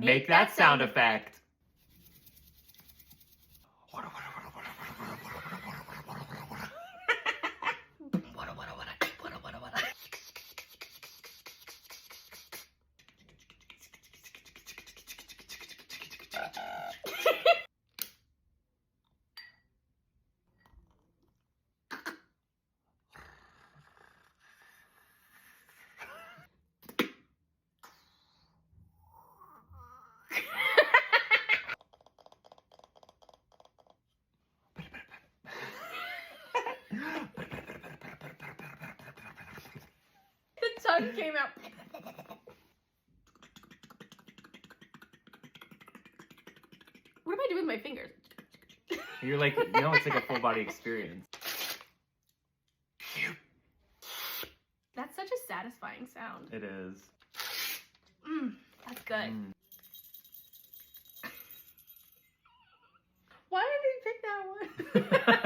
Make that sound effect. The tongue came out. What am I doing with my fingers? You're like, no, it's like a full body experience. That's such a satisfying sound. It is. That's good. Mm. Why did he pick that one?